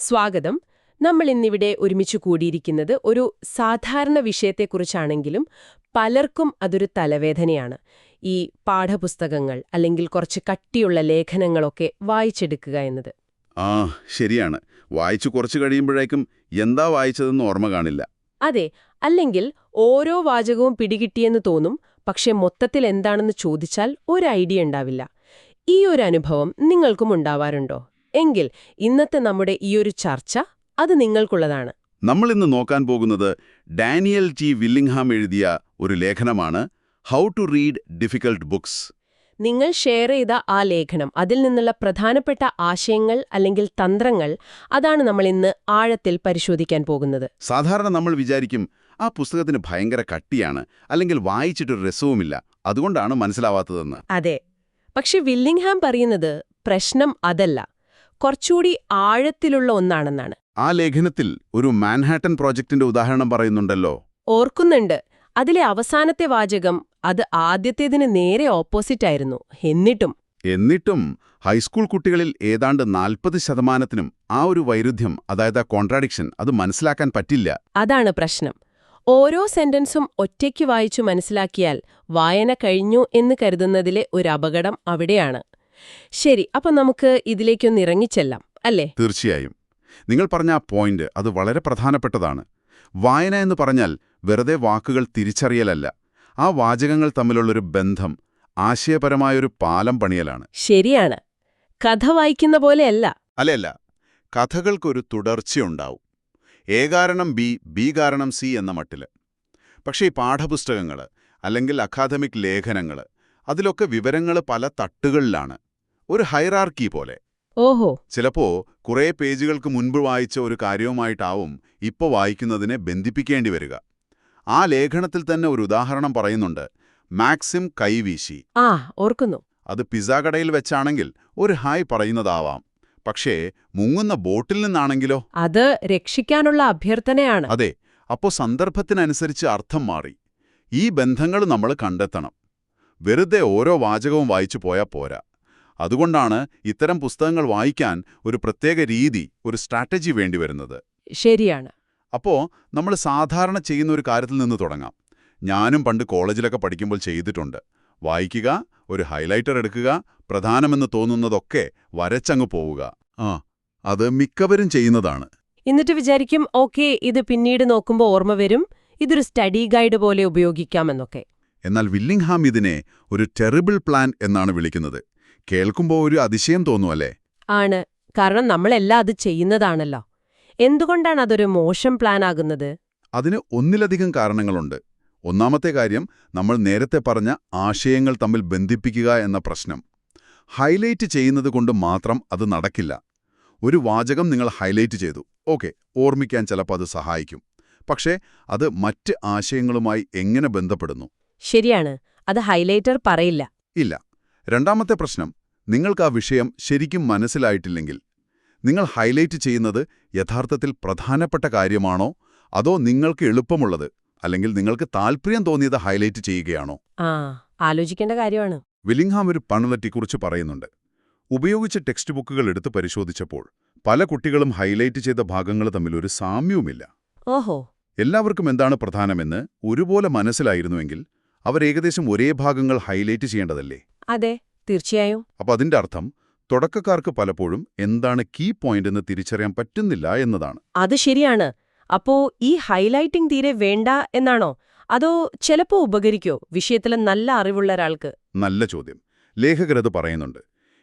സ്വാഗതം. നമ്മൾ ഇന്നിവിടെ ഒരുമിച്ച് കൂടിയിരിക്കുന്നത് ഒരു സാധാരണ വിഷയത്തെക്കുറിച്ചാണെങ്കിലും പലർക്കും അതൊരു തലവേദനയാണ്. ഈ പാഠപുസ്തകങ്ങൾ അല്ലെങ്കിൽ കുറച്ച് കട്ടിയുള്ള ലേഖനങ്ങളൊക്കെ വായിച്ചെടുക്കുക എന്നത്. ആ ശരിയാണ്. വായിച്ചു കുറച്ചു കഴിയുമ്പോഴേക്കും എന്താ വായിച്ചതെന്ന് ഓർമ്മ കാണില്ല. അതെ, അല്ലെങ്കിൽ ഓരോ വാചകവും പിടികിട്ടിയെന്ന് തോന്നും, പക്ഷെ മൊത്തത്തിൽ എന്താണെന്ന് ചോദിച്ചാൽ ഒരു ഐഡിയ ഉണ്ടാവില്ല. ഈ ഒരു അനുഭവം നിങ്ങൾക്കും ഉണ്ടാവാറുണ്ടോ? എങ്കിൽ ഇന്നത്തെ നമ്മുടെ ഈയൊരു ചർച്ച അത് നിങ്ങൾക്കുള്ളതാണ്. നമ്മൾ ഇന്ന് നോക്കാൻ പോകുന്നത് ഡാനിയൽ ടി വില്ലിംഗ്ഹാം എഴുതിയ ഒരു ലേഖനമാണ്, how to read difficult books. നിങ്ങൾ ഷെയർ ചെയ്ത ആ ലേഖനം, അതിൽ നിന്നുള്ള പ്രധാനപ്പെട്ട ആശയങ്ങൾ അല്ലെങ്കിൽ തന്ത്രങ്ങൾ, അതാണ് നമ്മൾ ഇന്ന് ആഴത്തിൽ പരിശോധിക്കാൻ പോകുന്നത്. സാധാരണ നമ്മൾ വിചാരിക്കും ആ പുസ്തകത്തിന് ഭയങ്കര കട്ടിയാണ്, അല്ലെങ്കിൽ വായിച്ചിട്ടൊരു രസവുമില്ല, അതുകൊണ്ടാണ് മനസ്സിലാവാത്തതെന്ന്. അതെ, പക്ഷെ വില്ലിംഗ്ഹാം പറയുന്നത് പ്രശ്നം അതല്ല, കുറച്ചുകൂടി ആഴത്തിലുള്ള ഒന്നാണെന്നാണ്. ആ ലേഖനത്തിൽ ഒരു മാൻഹാട്ടൻ പ്രോജക്റ്റിന്റെ ഉദാഹരണം പറയുന്നുണ്ടല്ലോ. ഓർക്കുന്നുണ്ട്. അതിലെ അവസാനത്തെ വാചകം അത് ആദ്യത്തേതിന് നേരെ ഓപ്പോസിറ്റായിരുന്നു. എന്നിട്ടും ഹൈസ്കൂൾ കുട്ടികളിൽ ഏതാണ്ട് 40% ആ ഒരു വൈരുദ്ധ്യം, അതായത് കോൺട്രാഡിക്ഷൻ, അത് മനസ്സിലാക്കാൻ പറ്റില്ല. അതാണ് പ്രശ്നം. ഓരോ സെന്റൻസും ഒറ്റയ്ക്ക് വായിച്ചു മനസ്സിലാക്കിയാൽ വായന കഴിഞ്ഞു എന്ന് കരുതുന്നതിലെ ഒരു അപകടം അവിടെയാണ്. ശരി, അപ്പൊ നമുക്ക് ഇതിലേക്കൊന്ന് ഇറങ്ങിച്ചെല്ലാം, അല്ലേ? തീർച്ചയായും. നിങ്ങൾ പറഞ്ഞ ആ പോയിന്റ് അത് വളരെ പ്രധാനപ്പെട്ടതാണ്. വായന എന്ന് പറഞ്ഞാൽ വെറുതെ വാക്കുകൾ തിരിച്ചറിയലല്ല, ആ വാചകങ്ങൾ തമ്മിലുള്ളൊരു ബന്ധം, ആശയപരമായൊരു പാലം പണിയലാണ്. ശരിയാണ്. കഥ വായിക്കുന്ന പോലെയല്ല. അല്ലല്ല, കഥകൾക്കൊരു തുടർച്ചയുണ്ടാവും. എ കാരണം ബി, ബി കാരണം സി എന്ന മട്ടില്. പക്ഷേ ഈ പാഠപുസ്തകങ്ങൾ അല്ലെങ്കിൽ അക്കാദമിക് ലേഖനങ്ങൾ, അതിലൊക്കെ വിവരങ്ങൾ പല തട്ടുകളിലാണ്, ഒരു ഹൈറാർക്കി പോലെ. ഓഹോ. ചിലപ്പോ കുറേ പേജുകൾക്ക് മുൻപ് വായിച്ച ഒരു കാര്യവുമായിട്ടാവും ഇപ്പോൾ വായിക്കുന്നതിനെ ബന്ധിപ്പിക്കേണ്ടി വരിക. ആ ലേഖനത്തിൽ തന്നെ ഒരു ഉദാഹരണം പറയുന്നുണ്ട്, മാക്സിം കൈവീശി. ഓർക്കുന്നു. അത് പിസ്സ കടയിൽ വെച്ചാണെങ്കിൽ ഒരു ഹായ് പറയുന്നതാവാം, പക്ഷേ മുങ്ങുന്ന ബോട്ടിൽ നിന്നാണെങ്കിലോ? അത് രക്ഷിക്കാനുള്ള അഭ്യർത്ഥനയാണ്. അതെ, അപ്പോൾ സന്ദർഭത്തിനനുസരിച്ച് അർത്ഥം മാറി. ഈ ബന്ധങ്ങൾ നമ്മൾ കണ്ടെത്തണം. വെറുതെ ഓരോ വാചകവും വായിച്ചു പോയാൽ പോരാ. അതുകൊണ്ടാണ് ഇത്തരം പുസ്തകങ്ങൾ വായിക്കാൻ ഒരു പ്രത്യേക രീതി, ഒരു സ്ട്രാറ്റജി വേണ്ടിവരുന്നത്. ശരിയാണ്. അപ്പോ നമ്മൾ സാധാരണ ചെയ്യുന്ന ഒരു കാര്യത്തിൽ നിന്ന് തുടങ്ങാം. ഞാനും പണ്ട് കോളേജിലൊക്കെ പഠിക്കുമ്പോൾ ചെയ്തിട്ടുണ്ട്. വായിക്കുക, ഒരു ഹൈലൈറ്റർ എടുക്കുക, പ്രധാനമെന്ന് തോന്നുന്നതൊക്കെ വരച്ചങ്ങ് പോവുക. അത് മിക്കവരും ചെയ്യുന്നതാണ്. എന്നിട്ട് വിചാരിക്കും, ഓക്കേ, ഇത് പിന്നീട് നോക്കുമ്പോൾ ഓർമ്മ വരും, ഇതൊരു സ്റ്റഡി ഗൈഡ് പോലെ ഉപയോഗിക്കാമെന്നൊക്കെ. എന്നാൽ വില്ലിംഗ്ഹാം ഇതിനെ ഒരു ടെറിബിൾ പ്ലാൻ എന്നാണ് വിളിക്കുന്നത്. കേൾക്കുമ്പോൾ ഒരു അതിശയം തോന്നുമല്ലേ? ആണ്, കാരണം നമ്മളെല്ലാം അത് ചെയ്യുന്നതാണല്ലോ. എന്തുകൊണ്ടാണ് അതൊരു മോശം പ്ലാൻ ആകുന്നത്? അതിന് ഒന്നിലധികം കാരണങ്ങളുണ്ട്. ഒന്നാമത്തെ കാര്യം, നമ്മൾ നേരത്തെ പറഞ്ഞ ആശയങ്ങൾ തമ്മിൽ ബന്ധിപ്പിക്കുക എന്ന പ്രശ്നം. ഹൈലൈറ്റ് ചെയ്യുന്നത് കൊണ്ട് മാത്രം അത് നടക്കില്ല. ഒരു വാചകം നിങ്ങൾ ഹൈലൈറ്റ് ചെയ്തു, ഓക്കെ, ഓർമ്മിക്കാൻ ചിലപ്പോൾ അത് സഹായിക്കും. പക്ഷേ അത് മറ്റ് ആശയങ്ങളുമായി എങ്ങനെ ബന്ധപ്പെടുന്നു? ശരിയാണ്, അത് ഹൈലൈറ്റർ പറയില്ല. ഇല്ല. രണ്ടാമത്തെ പ്രശ്നം, നിങ്ങൾക്ക് ആ വിഷയം ശരിക്കും മനസ്സിലായിട്ടില്ലെങ്കിൽ. നിങ്ങൾ ഹൈലൈറ്റ് ചെയ്യുന്നത് യഥാർത്ഥത്തിൽ പ്രധാനപ്പെട്ട കാര്യമാണോ, അതോ നിങ്ങൾക്ക് എളുപ്പമുള്ളത്, അല്ലെങ്കിൽ നിങ്ങൾക്ക് താൽപ്പര്യം തോന്നിയത് ഹൈലൈറ്റ് ചെയ്യുകയാണോ? ആലോചിക്കേണ്ട കാര്യമാണ്. വില്ലിംഗ്ഹാം ഒരു പണലറ്റിക്കുറിച്ച് പറയുന്നുണ്ട്. ഉപയോഗിച്ച ടെക്സ്റ്റ് ബുക്കുകൾ എടുത്ത് പരിശോധിച്ചപ്പോൾ പല കുട്ടികളും ഹൈലൈറ്റ് ചെയ്ത ഭാഗങ്ങൾ തമ്മിൽ ഒരു സാമ്യവുമില്ല. ഓഹോ. എല്ലാവർക്കും എന്താണ് പ്രധാനമെന്ന് ഒരുപോലെ മനസ്സിലായിരുന്നുവെങ്കിൽ അവർ ഏകദേശം ഒരേ ഭാഗങ്ങൾ ഹൈലൈറ്റ് ചെയ്യേണ്ടതല്ലേ? അതെ, തീർച്ചയായും. അപ്പോൾ അതിന്റെ അർത്ഥം തുടക്കക്കാർക്ക് പലപ്പോഴും എന്താണ് കീ പോയിന്റ് എന്ന് തിരിച്ചറിയാൻ പറ്റുന്നില്ല എന്നതാണ്. അത് ശരിയാണ്. അപ്പോ ഈ ഹൈലൈറ്റിംഗ് തീരെ വേണ്ട എന്നാണോ, അതോ ചിലപ്പോ ഉപകരിക്കോ വിഷയത്തിൽ നല്ല അറിവുള്ള ഒരാൾക്ക്? നല്ല ചോദ്യം. ലേഖകരത് പറയുന്നുണ്ട്.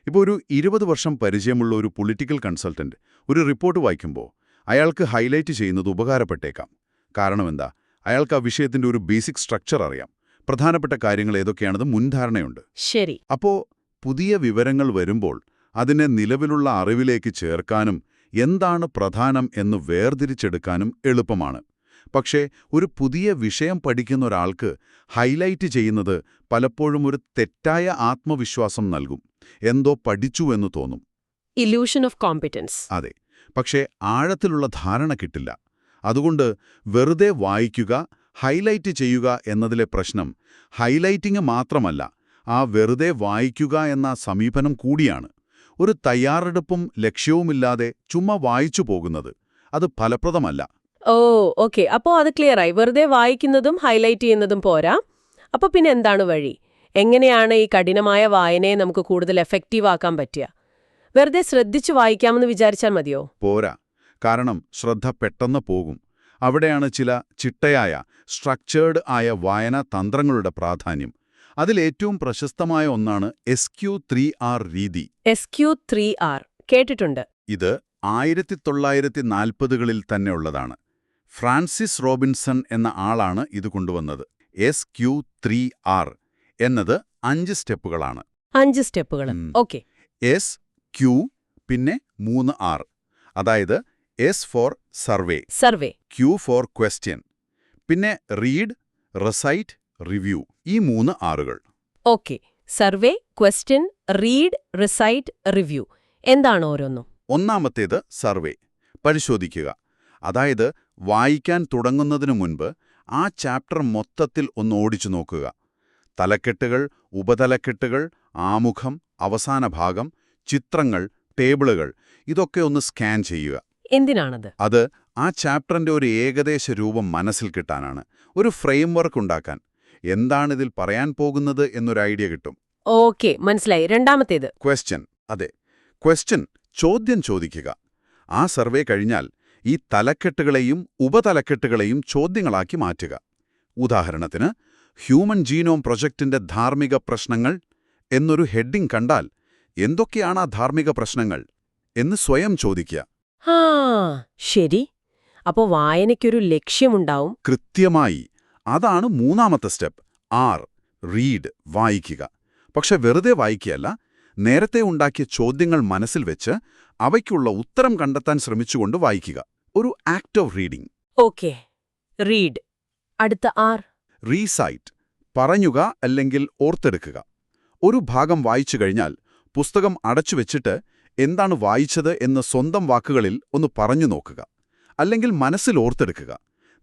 ഇപ്പോൾ ഒരു 20 വർഷം പരിചയമുള്ള ഒരു പൊളിറ്റിക്കൽ കൺസൾട്ടന്റ് ഒരു റിപ്പോർട്ട് വായിക്കുമ്പോൾ അയാൾക്ക് ഹൈലൈറ്റ് ചെയ്യുന്നത് ഉപകാരപ്പെട്ടേക്കാം. കാരണം എന്താ? അയാൾക്ക് ആ വിഷയത്തിന്റെ ഒരു ബേസിക് സ്ട്രക്ചർ അറിയാം, പ്രധാനപ്പെട്ട കാര്യങ്ങൾ ഏതൊക്കെയാണെന്ന് മുൻധാരണയുണ്ട്. ശരി. അപ്പോൾ പുതിയ വിവരങ്ങൾ വരുമ്പോൾ അതിനെ നിലവിലുള്ള അറിവിലേക്ക് ചേർക്കാനും എന്താണ് പ്രധാനം എന്ന് വേർതിരിച്ചെടുക്കാനും എളുപ്പമാണ്. പക്ഷേ ഒരു പുതിയ വിഷയം പഠിക്കുന്ന ഒരാൾക്ക് ഹൈലൈറ്റ് ചെയ്യുന്നത് പലപ്പോഴും ഒരു തെറ്റായ ആത്മവിശ്വാസം നൽകും. എന്തോ പഠിച്ചുവെന്ന് തോന്നും. Illusion of competence. അതെ, പക്ഷേ ആഴത്തിലുള്ള ധാരണ കിട്ടില്ല. അതുകൊണ്ട് വെറുതെ വായിക്കുക, ഹൈലൈറ്റ് ചെയ്യുക എന്നതിലെ പ്രശ്നം ഹൈലൈറ്റിംഗ് മാത്രമല്ല, ആ വെറുതെ വായിക്കുക എന്ന സമീപനം കൂടിയാണ്. ഒരു തയ്യാറെടുപ്പും ലക്ഷ്യവുമില്ലാതെ ചുമ്മാ വായിച്ചു പോകുന്നത് അത് ഫലപ്രദമല്ല. ഓ ഓക്കെ, അപ്പോൾ അത് ക്ലിയറായി. വെറുതെ വായിക്കുന്നതും ഹൈലൈറ്റ് ചെയ്യുന്നതും പോരാ. അപ്പോൾ പിന്നെ എന്താണ് വഴി? എങ്ങനെയാണ് ഈ കഠിനമായ വായനയെ നമുക്ക് കൂടുതൽ എഫക്റ്റീവ് ആക്കാൻ പറ്റുക? വെറുതെ ശ്രദ്ധിച്ചു വായിക്കാമെന്ന് വിചാരിച്ചാൽ മതിയോ? പോരാ. കാരണം ശ്രദ്ധ പെട്ടെന്ന് പോകും. അവിടെയാണ് ചില ചിട്ടയായ സ്ട്രക്ചേർഡ് ആയ വായനാ തന്ത്രങ്ങളുടെ പ്രാധാന്യം. അതിലേറ്റവും പ്രശസ്തമായ ഒന്നാണ് SQ3R രീതി. SQ3R കേട്ടിട്ടുണ്ട്. ഇത് 1940കളിൽ തന്നെയുള്ളതാണ്. ഫ്രാൻസിസ് റോബിൻസൺ എന്ന ആളാണ് ഇത് കൊണ്ടുവന്നത്. SQ3R എന്നത് 5 സ്റ്റെപ്പുകളാണ്. 5 സ്റ്റെപ്പുകൾ. ഓക്കെ. S, Q, പിന്നെ 3 R. അതായത് S for survey, Q for question, പിന്നെ റീഡ്, റിസൈറ്റ്, റിവ്യൂ. ഈ 3 ആറുകൾ. Okay. Survey, question, read, recite, review. എന്താണ് ഓരോന്നും? ഒന്നാമത്തേത് സർവേ, പരിശോധിക്കുക. അതായത് വായിക്കാൻ തുടങ്ങുന്നതിനു മുൻപ് ആ ചാപ്റ്റർ മൊത്തത്തിൽ ഒന്ന് ഓടിച്ചു നോക്കുക. തലക്കെട്ടുകൾ, ഉപതലക്കെട്ടുകൾ, ആമുഖം, അവസാന ഭാഗം, ചിത്രങ്ങൾ, ടേബിളുകൾ ഇതൊക്കെ ഒന്ന് സ്കാൻ ചെയ്യുക. എന്തിനാണത്? അത് ആ ചാപ്റ്ററിന്റെ ഒരു ഏകദേശ രൂപം മനസ്സിൽ കിട്ടാനാണ്. ഒരു ഫ്രെയിംവർക്ക് ഉണ്ടാക്കാൻ. എന്താണിതിൽ പറയാൻ പോകുന്നത് എന്നൊരു ഐഡിയ കിട്ടും. ഓക്കെ, മനസ്സിലായി. രണ്ടാമത്തേത് ക്വസ്റ്റ്യൻ. അതെ, ക്വസ്റ്റ്യൻ, ചോദ്യം ചോദിക്കുക. ആ സർവേ കഴിഞ്ഞാൽ ഈ തലക്കെട്ടുകളെയും ഉപതലക്കെട്ടുകളെയും ചോദ്യങ്ങളാക്കി മാറ്റുക. ഉദാഹരണത്തിന്, ഹ്യൂമൻ ജീനോം പ്രൊജക്ടിന്റെ ധാർമ്മിക പ്രശ്നങ്ങൾ എന്നൊരു ഹെഡിംഗ് കണ്ടാൽ എന്തൊക്കെയാണ് ആ ധാർമ്മിക പ്രശ്നങ്ങൾ എന്ന് സ്വയം ചോദിക്കുക. ആ ശരി. അപ്പോൾ വായനയ്ക്കൊരു ലക്ഷ്യമുണ്ടാവും. കൃത്യമായി. അതാണ് മൂന്നാമത്തെ സ്റ്റെപ്പ്. R, റീഡ്, വായിക്കുക. പക്ഷെ വെറുതെ വായിക്കുകയല്ല, നേരത്തെ ഉണ്ടാക്കിയ ചോദ്യങ്ങൾ മനസ്സിൽ വെച്ച് അവയ്ക്കുള്ള ഉത്തരം കണ്ടെത്താൻ ശ്രമിച്ചുകൊണ്ട് വായിക്കുക. ഒരു act of reading. Okay. Read. അടുത്ത R. റീസൈറ്റ്, പറയുക അല്ലെങ്കിൽ ഓർത്തെടുക്കുക. ഒരു ഭാഗം വായിച്ചു കഴിഞ്ഞാൽ പുസ്തകം അടച്ചുവെച്ചിട്ട് എന്താണ് വായിച്ചത് എന്ന് സ്വന്തം വാക്കുകളിൽ ഒന്ന് പറഞ്ഞു നോക്കുക. അല്ലെങ്കിൽ മനസ്സിൽ ഓർത്തെടുക്കുക.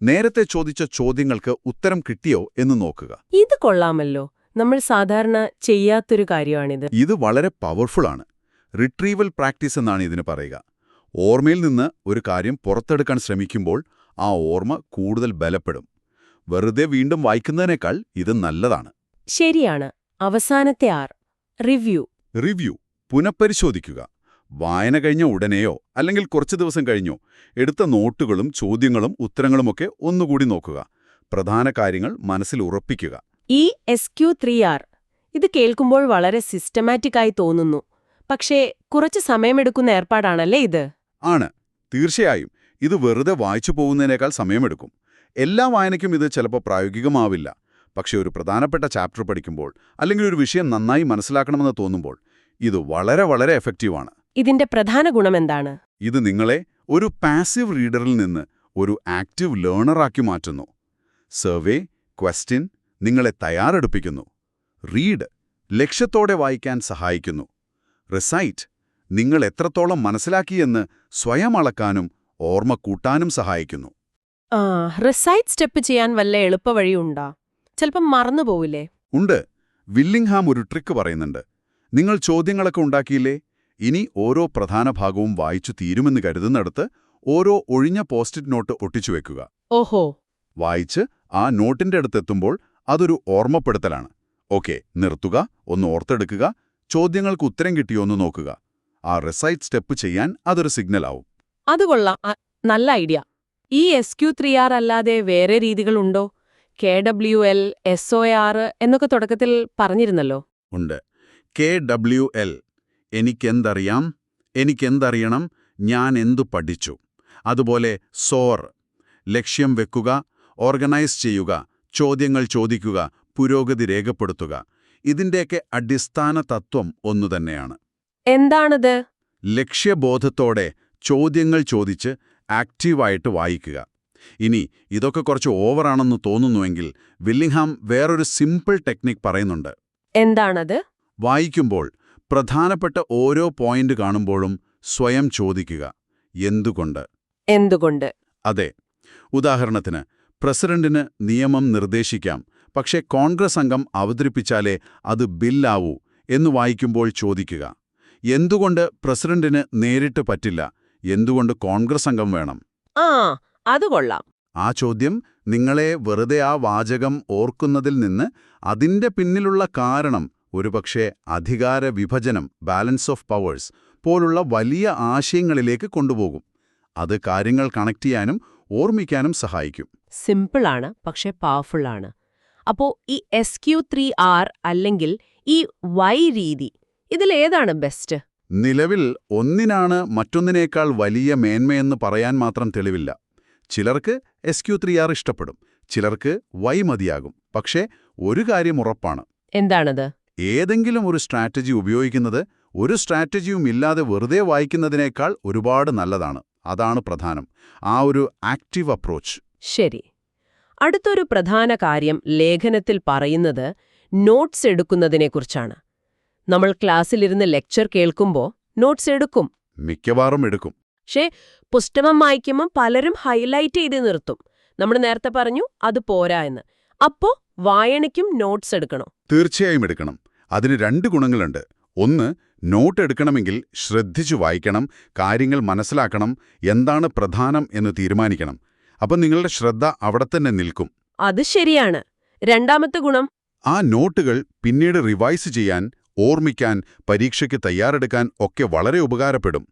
നേരത്തെ ചോദിച്ച ചോദ്യങ്ങൾക്ക് ഉത്തരം കിട്ടിയോ എന്ന് നോക്കുക. ഇത് കൊള്ളാമല്ലോ. നമ്മൾ സാധാരണ ചെയ്യാത്തൊരു കാര്യമാണിത്. ഇത് വളരെ പവർഫുള്ളാണ്. റിട്രീവൽ പ്രാക്ടീസ് എന്നാണ് ഇതിന് പറയുക. ഓർമ്മയിൽ നിന്ന് ഒരു കാര്യം പുറത്തെടുക്കാൻ ശ്രമിക്കുമ്പോൾ ആ ഓർമ്മ കൂടുതൽ ബലപ്പെടും. വെറുതെ വീണ്ടും വായിക്കുന്നതിനേക്കാൾ ഇത് നല്ലതാണ്. ശരിയാണ്. അവസാനത്തെ R. റിവ്യൂ. റിവ്യൂ, പുനഃപരിശോധിക്കുക. വായന കഴിഞ്ഞ ഉടനെയോ അല്ലെങ്കിൽ കുറച്ച് ദിവസം കഴിഞ്ഞോ എടുത്ത നോട്ടുകളും ചോദ്യങ്ങളും ഉത്തരങ്ങളുമൊക്കെ ഒന്നുകൂടി നോക്കുക. പ്രധാന കാര്യങ്ങൾ മനസ്സിൽ ഉറപ്പിക്കുക. ഈ SQ3R ഇത് കേൾക്കുമ്പോൾ വളരെ സിസ്റ്റമാറ്റിക്കായി തോന്നുന്നു. പക്ഷേ കുറച്ച് സമയമെടുക്കുന്ന ഏർപ്പാടാണല്ലേ ഇത്? ആണ്, തീർച്ചയായും. ഇത് വെറുതെ വായിച്ചു പോകുന്നതിനേക്കാൾ സമയമെടുക്കും. എല്ലാ വായനയ്ക്കും ഇത് ചിലപ്പോൾ പ്രായോഗികമാവില്ല. പക്ഷേ ഒരു പ്രധാനപ്പെട്ട ചാപ്റ്റർ പഠിക്കുമ്പോൾ അല്ലെങ്കിൽ ഒരു വിഷയം നന്നായി മനസ്സിലാക്കണമെന്ന് തോന്നുമ്പോൾ ഇത് വളരെ വളരെ എഫക്റ്റീവാണ്. ഇതിന്റെ പ്രധാന ഗുണമെന്താണ്? ഇത് നിങ്ങളെ ഒരു പാസീവ് റീഡറിൽ നിന്ന് ഒരു ആക്റ്റീവ് ലേണറാക്കി മാറ്റുന്നു. സർവേ, ക്വസ്റ്റ്യൻ നിങ്ങളെ തയ്യാറെടുപ്പിക്കുന്നു. റീഡ്, ലക്ഷ്യത്തോടെ വായിക്കാൻ സഹായിക്കുന്നു. റിസൈറ്റ്, നിങ്ങൾ എത്രത്തോളം മനസ്സിലാക്കിയെന്ന് സ്വയം അളക്കാനും ഓർമ്മ കൂട്ടാനും സഹായിക്കുന്നു. റിസൈറ്റ് സ്റ്റെപ്പ് ചെയ്യാൻ വല്ല എളുപ്പവഴിയുണ്ടോ? ചിലപ്പം മറന്നുപോവില്ലേ? ഉണ്ട്. വില്ലിംഗ്ഹാം ഒരു ട്രിക്ക് പറയുന്നുണ്ട്. നിങ്ങൾ ചോദ്യങ്ങളൊക്കെ ഉണ്ടാക്കിയില്ലേ? ഇനി ഓരോ പ്രധാന ഭാഗവും വായിച്ചു തീരുമെന്ന് കരുതുന്നിടത്ത് ഓരോ ഒഴിഞ്ഞ പോസ്റ്റ്-ഇറ്റ് നോട്ട് ഒട്ടിച്ചു വെക്കുക. ഓഹോ. വായിച്ച് ആ നോട്ടിന്റെ അടുത്തെത്തുമ്പോൾ അതൊരു ഓർമ്മപ്പെടുത്തലാണ്. ഓക്കെ, നിർത്തുക, ഒന്ന് ഓർത്തെടുക്കുക, ചോദ്യങ്ങൾക്ക് ഉത്തരം കിട്ടിയോ എന്ന് നോക്കുക. ആ റിസൈറ്റ് സ്റ്റെപ്പ് ചെയ്യാൻ അതൊരു സിഗ്നലാവും. അത് കൊള്ളാം. നല്ല ഐഡിയ. ഈ SQ3R അല്ലാതെ വേറെ രീതികളുണ്ടോ? KWL, SOR എന്നൊക്കെ തുടക്കത്തിൽ പറഞ്ഞിരുന്നല്ലോ. ഉണ്ട്. KWL, എനിക്കെന്തറിയാം, എനിക്കെന്തറിയണം, ഞാൻ എന്തു പഠിച്ചു. അതുപോലെ SOR, ലക്ഷ്യം വെക്കുക, ഓർഗനൈസ് ചെയ്യുക, ചോദ്യങ്ങൾ ചോദിക്കുക, പുരോഗതി രേഖപ്പെടുത്തുക. ഇതിന്റെയൊക്കെ അടിസ്ഥാന തത്വം ഒന്നുതന്നെയാണ്. എന്താണത്? ലക്ഷ്യബോധത്തോടെ ചോദ്യങ്ങൾ ചോദിച്ച് ആക്റ്റീവായിട്ട് വായിക്കുക. ഇനി ഇതൊക്കെ കുറച്ച് ഓവറാണെന്ന് തോന്നുന്നുവെങ്കിൽ വില്ലിംഗ്ഹാം വേറൊരു സിമ്പിൾ ടെക്നിക് പറയുന്നുണ്ട്. എന്താണത്? വായിക്കുമ്പോൾ പ്രധാനപ്പെട്ട ഓരോ പോയിന്റ് കാണുമ്പോഴും സ്വയം ചോദിക്കുക, എന്തുകൊണ്ട്? എന്തുകൊണ്ട്? അതെ. ഉദാഹരണത്തിന്, പ്രസിഡന്റിന് നിയമം നിർദ്ദേശിക്കാം, പക്ഷേ കോൺഗ്രസ് അംഗം അവതരിപ്പിച്ചാലേ അത് ബില്ലാവൂ എന്ന് വായിക്കുമ്പോൾ ചോദിക്കുക, എന്തുകൊണ്ട് പ്രസിഡന്റിന് നേരിട്ട് പറ്റില്ല, എന്തുകൊണ്ട് കോൺഗ്രസ് അംഗം വേണം? ആ അത് കൊള്ളാം. ആ ചോദ്യം നിങ്ങളെ വെറുതെ ആ വാചകം ഓർക്കുന്നതിൽ നിന്ന് അതിന്റെ പിന്നിലുള്ള കാരണം ഒരുപക്ഷെ അധികാര വിഭജനം, ബാലൻസ് ഓഫ് പവേഴ്സ് പോലുള്ള വലിയ ആശയങ്ങളിലേക്ക് കൊണ്ടുപോകും. അത് കാര്യങ്ങൾ കണക്ട് ചെയ്യാനും ഓർമ്മിക്കാനും സഹായിക്കും. സിമ്പിളാണ്, പക്ഷെ പവർഫുള്ളാണ്. അപ്പോ ഈ SQ3R അല്ലെങ്കിൽ ഈ Y രീതി, ഇതിലേതാണ് ബെസ്റ്റ്? നിലവിൽ ഒന്നിനാണ് മറ്റൊന്നിനേക്കാൾ വലിയ മേന്മയെന്ന് പറയാൻ മാത്രം തെളിവില്ല. ചിലർക്ക് SQ3R ഇഷ്ടപ്പെടും, ചിലർക്ക് Y മതിയാകും. പക്ഷേ ഒരു കാര്യം ഉറപ്പാണ്. എന്താണത്? ഏതെങ്കിലും ഒരു സ്ട്രാറ്റജി ഉപയോഗിക്കുന്നത് ഒരു സ്ട്രാറ്റജിയും ഇല്ലാതെ വെറുതെ വായിക്കുന്നതിനേക്കാൾ ഒരുപാട് നല്ലതാണ്. അതാണ് പ്രധാനം, ആ ഒരു ആക്റ്റീവ് അപ്രോച്ച്. ശരി. അടുത്തൊരു പ്രധാന കാര്യം ലേഖനത്തിൽ പറയുന്നത് നോട്ട്സ് എടുക്കുന്നതിനെക്കുറിച്ചാണ്. നമ്മൾ ക്ലാസ്സിലിരുന്ന് ലെക്ചർ കേൾക്കുമ്പോൾ നോട്ട്സ് എടുക്കും, മിക്കവാറും എടുക്കും. പക്ഷേ പുസ്തകം വായിക്കുമ്പോൾ പലരും ഹൈലൈറ്റ് ചെയ്ത് നിർത്തും. നമ്മൾ നേരത്തെ പറഞ്ഞു അത് പോരാ എന്ന്. അപ്പോ വായനയ്ക്കും നോട്ട്സ് എടുക്കണോ? തീർച്ചയായും എടുക്കണം. അതിന് 2 ഗുണങ്ങളുണ്ട്. ഒന്ന്, നോട്ട് എടുക്കണമെങ്കിൽ ശ്രദ്ധിച്ചു വായിക്കണം, കാര്യങ്ങൾ മനസ്സിലാക്കണം, എന്താണ് പ്രധാനം എന്ന് തീരുമാനിക്കണം. അപ്പം നിങ്ങളുടെ ശ്രദ്ധ അവിടെ തന്നെ നിൽക്കും. അത് ശരിയാണ്. രണ്ടാമത്തെ ഗുണം, ആ നോട്ടുകൾ പിന്നീട് റിവൈസ് ചെയ്യാൻ, ഓർമ്മിക്കാൻ, പരീക്ഷയ്ക്ക് തയ്യാറെടുക്കാൻ ഒക്കെ വളരെ ഉപകാരപ്പെടും.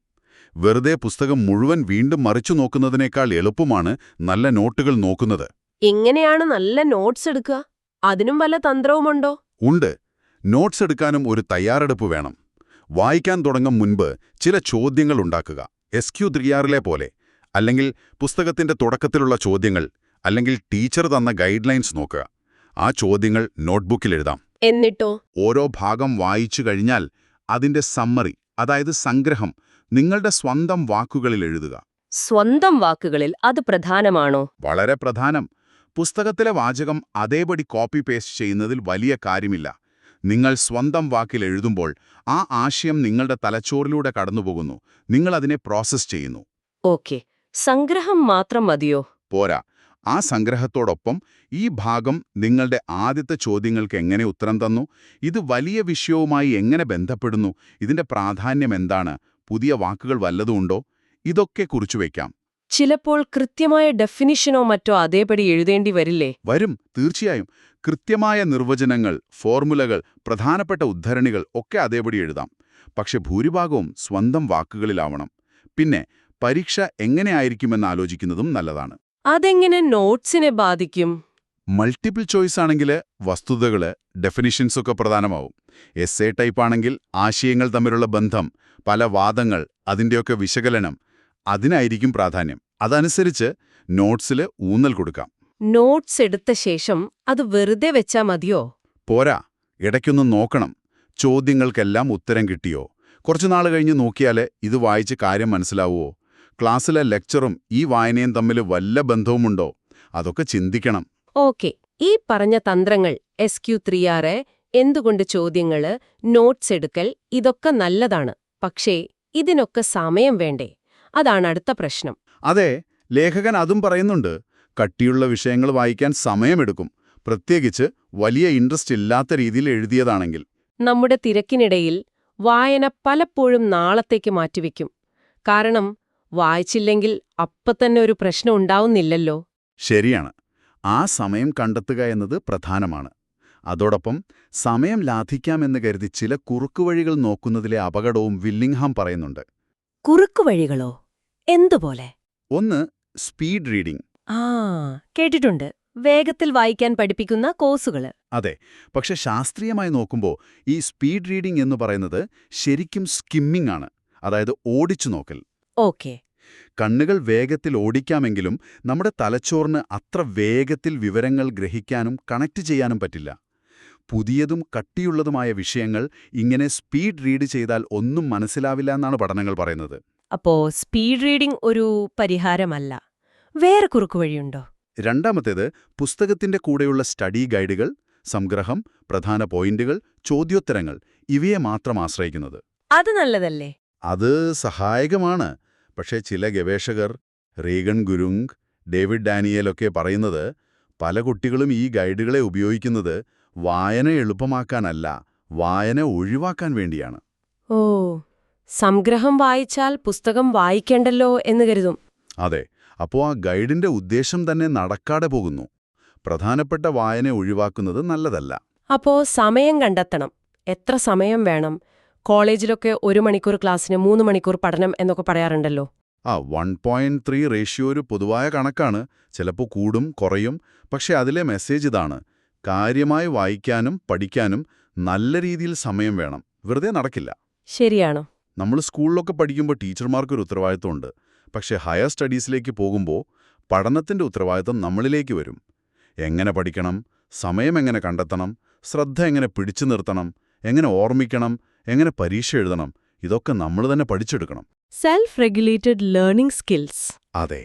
വെറുതെ പുസ്തകം മുഴുവൻ വീണ്ടും മറിച്ചു നോക്കുന്നതിനേക്കാൾ എളുപ്പമാണ് നല്ല നോട്ടുകൾ നോക്കുന്നത്. എങ്ങനെയാണ് നല്ല നോട്ട്സ് എടുക്കുക? അതിനും വല്ല തന്ത്രവുമുണ്ടോ? ഉണ്ട്. നോട്ട്സ് എടുക്കാനും ഒരു തയ്യാറെടുപ്പ് വേണം. വായിക്കാൻ തുടങ്ങും മുൻപ് ചില ചോദ്യങ്ങൾ ഉണ്ടാക്കുക. SQ3Rലെ പോലെ. അല്ലെങ്കിൽ പുസ്തകത്തിന്റെ തുടക്കത്തിലുള്ള ചോദ്യങ്ങൾ, അല്ലെങ്കിൽ ടീച്ചർ തന്ന ഗൈഡ് ലൈൻസ് നോക്കുക. ആ ചോദ്യങ്ങൾ നോട്ട്ബുക്കിൽ എഴുതാം. എന്നിട്ടോ? ഓരോ ഭാഗം വായിച്ചു കഴിഞ്ഞാൽ അതിന്റെ സമ്മറി, അതായത് സംഗ്രഹം, നിങ്ങളുടെ സ്വന്തം വാക്കുകളിൽ എഴുതുക. സ്വന്തം വാക്കുകളിൽ അത് പ്രധാനമാണോ? വളരെ പ്രധാനം. പുസ്തകത്തിലെ വാചകം അതേപടി കോപ്പി പേസ്റ്റ് ചെയ്യുന്നതിൽ വലിയ കാര്യമില്ല. നിങ്ങൾ സ്വന്തം വാക്കിൽ എഴുതുമ്പോൾ ആ ആശയം നിങ്ങളുടെ തലച്ചോറിലൂടെ കടന്നുപോകുന്നു. നിങ്ങൾ അതിനെ പ്രോസസ്സ് ചെയ്യുന്നു. ഓക്കെ. സംഗ്രഹം മാത്രം മതിയോ? പോരാ. ആ സംഗ്രഹത്തോടൊപ്പം ഈ ഭാഗം നിങ്ങളുടെ ആദ്യത്തെ ചോദ്യങ്ങൾക്ക് എങ്ങനെ ഉത്തരം തന്നു, ഇത് വലിയ വിഷയവുമായി എങ്ങനെ ബന്ധപ്പെടുന്നു, ഇതിന്റെ പ്രാധാന്യം എന്താണ്, പുതിയ വാക്കുകൾ വല്ലതുമുണ്ടോ, ഇതൊക്കെ കുറിച്ചുവയ്ക്കാം. ചിലപ്പോൾ കൃത്യമായ ഡെഫിനിഷനോ മറ്റോ അതേപടി എഴുതേണ്ടി വരില്ലേ? വരും, തീർച്ചയായും. കൃത്യമായ നിർവചനങ്ങൾ, ഫോർമുലകൾ, പ്രധാനപ്പെട്ട ഉദ്ധരണികൾ ഒക്കെ അതേപടി എഴുതാം. പക്ഷെ ഭൂരിഭാഗവും സ്വന്തം വാക്കുകളിലാവണം. പിന്നെ പരീക്ഷ എങ്ങനെയായിരിക്കുമെന്ന് ആലോചിക്കുന്നതും നല്ലതാണ്. അതെങ്ങനെ നോട്ട്സിനെ ബാധിക്കും? മൾട്ടിപ്പിൾ ചോയ്സ് ആണെങ്കിൽ വസ്തുതകള്, ഡെഫിനിഷൻസൊക്കെ പ്രധാനമാവും. എസ്സേ ടൈപ്പ് ആണെങ്കിൽ ആശയങ്ങൾ തമ്മിലുള്ള ബന്ധം, പല വാദങ്ങൾ, അതിൻ്റെയൊക്കെ വിശകലനം, അതിനായിരിക്കും പ്രാധാന്യം. അതനുസരിച്ച് നോട്ട്സിൽ ഊന്നൽ കൊടുക്കാം. നോട്ട്സ് എടുത്ത ശേഷം അത് വെറുതെ വെച്ചാ മതിയോ? പോരാ, ഇടയ്ക്കൊന്ന് നോക്കണം. ചോദ്യങ്ങൾക്കെല്ലാം ഉത്തരം കിട്ടിയോ? കുറച്ചുനാൾ കഴിഞ്ഞ് നോക്കിയാൽ ഇത് വായിച്ച് കാര്യം മനസ്സിലാവുമോ? ക്ലാസ്സിലെ ലെക്ചറും ഈ വായനയും തമ്മിൽ വല്ല ബന്ധവുമുണ്ടോ? അതൊക്കെ ചിന്തിക്കണം. ഓക്കെ. ഈ പറഞ്ഞ തന്ത്രങ്ങൾ, SQ3R, എന്തുകൊണ്ട് ചോദ്യങ്ങള്, നോട്ട്സ് എടുക്കൽ, ഇതൊക്കെ നല്ലതാണ്. പക്ഷേ ഇതിനൊക്കെ സമയം വേണ്ടേ? അതാണ് അടുത്ത പ്രശ്നം. അതെ, ലേഖകൻ അതും പറയുന്നുണ്ട്. കട്ടിയുള്ള വിഷയങ്ങൾ വായിക്കാൻ സമയമെടുക്കും, പ്രത്യേകിച്ച് വലിയ ഇൻട്രസ്റ്റ് ഇല്ലാത്ത രീതിയിൽ എഴുതിയതാണെങ്കിൽ. നമ്മുടെ തിരക്കിനിടയിൽ വായന പലപ്പോഴും നാളത്തേക്ക് മാറ്റിവെക്കും. കാരണം വായിച്ചില്ലെങ്കിൽ അപ്പത്തന്നെ ഒരു പ്രശ്നം ഉണ്ടാവുന്നില്ലല്ലോ. ശരിയാണ്. ആ സമയം കണ്ടെത്തുക എന്നത് പ്രധാനമാണ്. അതോടൊപ്പം സമയം ലാഭിക്കാമെന്ന് കരുതി ചില കുറുക്കുവഴികൾ നോക്കുന്നതിലെ അപകടവും വില്ലിംഗ്ഹാം പറയുന്നുണ്ട്. കുറുക്കുവഴികളോ? എന്തുപോലെ? ഒന്ന്, സ്പീഡ് റീഡിംഗ്. കേട്ടിട്ടുണ്ട്. വേഗത്തിൽ വായിക്കാൻ പഠിപ്പിക്കുന്ന കോഴ്സുകള്. അതെ, പക്ഷെ ശാസ്ത്രീയമായി നോക്കുമ്പോൾ ഈ സ്പീഡ് റീഡിംഗ് എന്ന് പറയുന്നത് ശരിക്കും സ്കിമ്മിംഗ് ആണ്, അതായത് ഓടിച്ചു നോക്കൽ. ഓക്കെ. കണ്ണുകൾ വേഗത്തിൽ ഓടിക്കാമെങ്കിലും നമ്മുടെ തലച്ചോറിന് അത്ര വേഗത്തിൽ വിവരങ്ങൾ ഗ്രഹിക്കാനും കണക്ട് ചെയ്യാനും പറ്റില്ല. പുതിയതും കട്ടിയുള്ളതുമായ വിഷയങ്ങൾ ഇങ്ങനെ സ്പീഡ് റീഡ് ചെയ്താൽ ഒന്നും മനസ്സിലാവില്ല എന്നാണ് പഠനങ്ങൾ പറയുന്നത്. അപ്പോ സ്പീഡ് റീഡിംഗ് ഒരു പരിഹാരമല്ല. വേറെ കുറുക്കുവഴിയുണ്ടോ? രണ്ടാമത്തേത്, പുസ്തകത്തിന്റെ കൂടെയുള്ള സ്റ്റഡി ഗൈഡുകൾ, സംഗ്രഹം, പ്രധാന പോയിന്റുകൾ, ചോദ്യോത്തരങ്ങൾ, ഇവയെ മാത്രം ആശ്രയിക്കുന്നത്. അത് നല്ലതല്ലേ? അത് സഹായകമാണ്. പക്ഷേ ചില ഗവേഷകർ, റീഗൺ ഗുരുങ്, ഡേവിഡ് ഡാനിയേലൊക്കെ പറയുന്നത് പല കുട്ടികളും ഈ ഗൈഡുകളെ ഉപയോഗിക്കുന്നത് വായന എളുപ്പമാക്കാനല്ല, വായന ഒഴിവാക്കാൻ വേണ്ടിയാണ്. ഓ, സംഗ്രഹം വായിച്ചാൽ പുസ്തകം വായിക്കേണ്ടല്ലോ എന്ന് കരുതും. അതെ, അപ്പോൾ ആ ഗൈഡിന്റെ ഉദ്ദേശം തന്നെ നടക്കാതെ പോകുന്നു. പ്രധാനപ്പെട്ട വായന ഒഴിവാക്കുന്നത് നല്ലതല്ല. അപ്പോ സമയം കണ്ടെത്തണം. എത്ര സമയം വേണം? കോളേജിലൊക്കെ 1 മണിക്കൂർ ക്ലാസ്സിന് 3 മണിക്കൂർ പഠനം എന്നൊക്കെ പറയാറുണ്ടല്ലോ. 1.3 റേഷ്യോ ഒരു പൊതുവായ കണക്കാണ്. ചിലപ്പോൾ കൂടും കുറയും. പക്ഷെ അതിലെ മെസ്സേജ് ഇതാണ്: കാര്യമായി വായിക്കാനും പഠിക്കാനും നല്ല രീതിയിൽ സമയം വേണം. വെറുതെ നടക്കില്ല. ശരിയാണോ? നമ്മൾ സ്കൂളിലൊക്കെ പഠിക്കുമ്പോൾ ടീച്ചർമാർക്കൊരു ഉത്തരവാദിത്വമുണ്ട്. പക്ഷെ ഹയർ സ്റ്റഡീസിലേക്ക് പോകുമ്പോൾ പഠനത്തിന്റെ ഉത്തരവാദിത്വം നമ്മളിലേക്ക് വരും. എങ്ങനെ പഠിക്കണം, സമയം എങ്ങനെ കണ്ടെത്തണം, ശ്രദ്ധ എങ്ങനെ പിടിച്ചു നിർത്തണം, എങ്ങനെ ഓർമ്മിക്കണം, എങ്ങനെ പരീക്ഷ എഴുതണം, ഇതൊക്കെ നമ്മൾ തന്നെ പഠിച്ചെടുക്കണം. Self regulated learning skills. അതെ,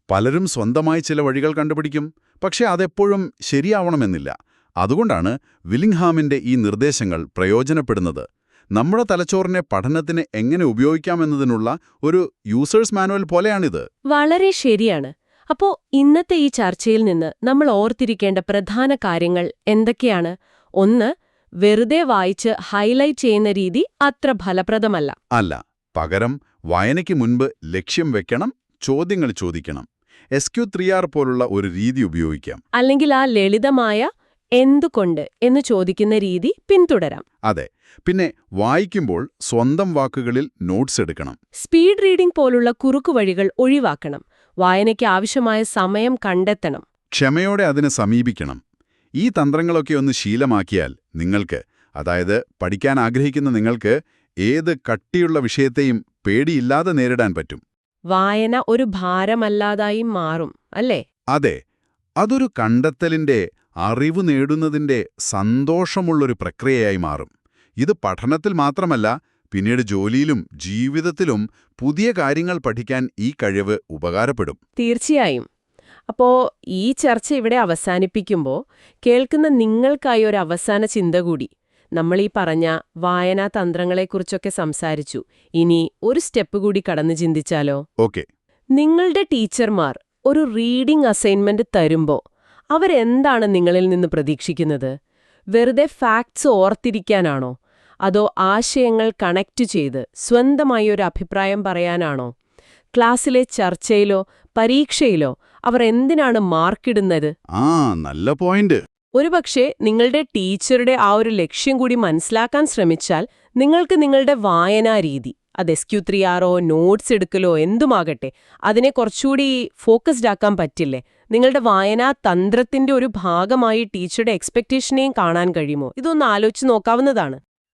പലരും സ്വന്തമായി ചില വഴികൾ കണ്ടുപിടിക്കും. പക്ഷെ അതെപ്പോഴും ശരിയാവണമെന്നില്ല. അതുകൊണ്ടാണ് വില്ലിംഗ്ഹാമിന്റെ ഈ നിർദ്ദേശങ്ങൾ പ്രയോജനപ്പെടുന്നത്. നമ്മുടെ തലച്ചോറിനെ പഠനത്തിന് എങ്ങനെ ഉപയോഗിക്കാമെന്നതിനുള്ള ഒരു യൂസേഴ്സ് മാനുവൽ പോലെയാണിത്. വളരെ ശരിയാണ്. അപ്പോ ഇന്നത്തെ ഈ ചർച്ചയിൽ നിന്ന് നമ്മൾ ഓർത്തിരിക്കേണ്ട പ്രധാന കാര്യങ്ങൾ എന്തൊക്കെയാണ്? 1, വെറുതെ വായിച്ച് ഹൈലൈറ്റ് ചെയ്യുന്ന രീതി അത്ര ഫലപ്രദമല്ല. അല്ല, പകരം വായനയ്ക്ക് മുൻപ് ലക്ഷ്യം വെക്കണം, ചോദ്യങ്ങൾ ചോദിക്കണം. SQ3R പോലുള്ള ഒരു രീതി ഉപയോഗിക്കാം. അല്ലെങ്കിൽ ആ ലളിതമായ എന്തുകൊണ്ട് എന്ന് ചോദിക്കുന്ന രീതി പിന്തുടരാം. അതെ, പിന്നെ വായിക്കുമ്പോൾ സ്വന്തം വാക്കുകളിൽ നോട്ട്സ് എടുക്കണം. സ്പീഡ് റീഡിംഗ് പോലുള്ള കുറുക്കുവഴികൾ ഒഴിവാക്കണം. വായനയ്ക്ക് ആവശ്യമായ സമയം കണ്ടെത്തണം. ക്ഷമയോടെ അതിനെ സമീപിക്കണം. ഈ തന്ത്രങ്ങളൊക്കെ ഒന്ന് ശീലമാക്കിയാൽ നിങ്ങൾക്ക്, അതായത് പഠിക്കാൻ ആഗ്രഹിക്കുന്ന നിങ്ങൾക്ക്, ഏത് കട്ടിയുള്ള വിഷയത്തെയും പേടിയില്ലാതെ നേരിടാൻ പറ്റും. വായന ഒരു ഭാരമല്ലാതായി മാറും, അല്ലേ? അതെ, അതൊരു കണ്ടെത്തലിന്റെ, അറിവ് നേടുന്നതിന്റെ സന്തോഷമുള്ളൊരു പ്രക്രിയയായി മാറും. ഇത് പഠനത്തിൽ മാത്രമല്ല, പിന്നീട് ജോലിയിലും ജീവിതത്തിലും പുതിയ കാര്യങ്ങൾ പഠിക്കാൻ ഈ കഴിവ് ഉപകാരപ്പെടും. തീർച്ചയായും. അപ്പോ ഈ ചർച്ച ഇവിടെ അവസാനിപ്പിക്കുമ്പോൾ കേൾക്കുന്ന നിങ്ങൾക്കായി ഒരു അവസാന ചിന്ത കൂടി. നമ്മൾ ഈ പറഞ്ഞ വായനാ തന്ത്രങ്ങളെക്കുറിച്ചൊക്കെ സംസാരിച്ചു. ഇനി ഒരു സ്റ്റെപ്പ് കൂടി കടന്ന് ചിന്തിച്ചാലോ? ഓക്കെ. നിങ്ങളുടെ ടീച്ചർമാർ ഒരു റീഡിംഗ് അസൈൻമെന്റ് തരുമ്പോൾ അവരെന്താണ് നിങ്ങളിൽ നിന്ന് പ്രതീക്ഷിക്കുന്നത്? വെറുതെ ഫാക്ട്സ് ഓർത്തിരിക്കാനാണോ? അതോ ആശയങ്ങൾ കണക്റ്റ് ചെയ്ത് സ്വന്തമായി ഒരു അഭിപ്രായം പറയാനാണോ? ക്ലാസ്സിലെ ചർച്ചയിലോ പരീക്ഷയിലോ അവർ എന്തിനാണ് മാർക്കിടുന്നത്? നല്ല പോയിന്റ്. ഒരുപക്ഷെ നിങ്ങളുടെ ടീച്ചറുടെ ആ ഒരു ലക്ഷ്യം കൂടി മനസ്സിലാക്കാൻ ശ്രമിച്ചാൽ നിങ്ങൾക്ക് നിങ്ങളുടെ വായനാ രീതി, അത് SQ3R നോട്ട്സ് എടുക്കലോ എന്തുമാകട്ടെ, അതിനെ കുറച്ചുകൂടി ഫോക്കസ്ഡ് ആക്കാൻ പറ്റില്ലേ? നിങ്ങളുടെ വായനാ തന്ത്രത്തിന്റെ ഒരു ഭാഗമായി ടീച്ചറുടെ എക്സ്പെക്ടേഷനെയും കാണാൻ കഴിയുമോ? ഇതൊന്ന് ആലോചിച്ച് നോക്കാവുന്നതാണ്.